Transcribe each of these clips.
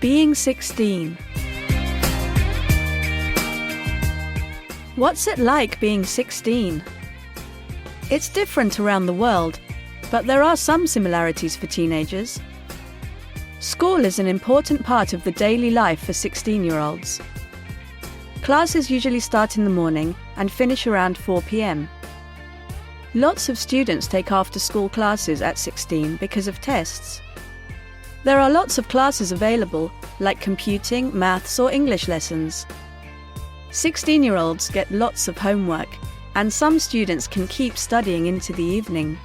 Being 16. What's it like being 16? It's different around the world, but there are some similarities for teenagers. School is an important part of the daily life for 16-year-olds. Classes usually start in the morning and finish around 4 p.m. Lots of students take after-school classes at 16 because of tests. There are lots of classes available, like computing, maths or English lessons. 16-year-olds get lots of homework, and some students can keep studying into the evening.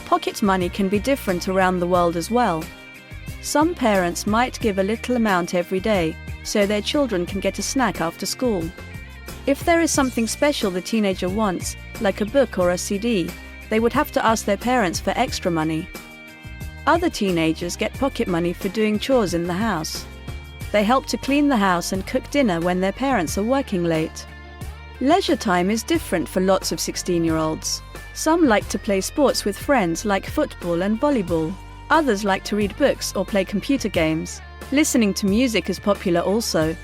Pocket money can be different around the world as well. Some parents might give a little amount every day, so their children can get a snack after school. If there is something special the teenager wants, like a book or a CD, they would have to ask their parents for extra money. Other teenagers get pocket money for doing chores in the house. They help to clean the house and cook dinner when their parents are working late. Leisure time is different for lots of 16-year-olds. Some like to play sports with friends like football and volleyball. Others like to read books or play computer games. Listening to music is popular also.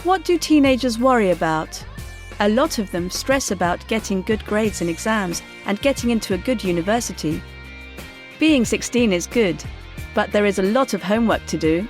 What do teenagers worry about? A lot of them stress about getting good grades in exams and getting into a good university. Being 16 is good, but there is a lot of homework to do.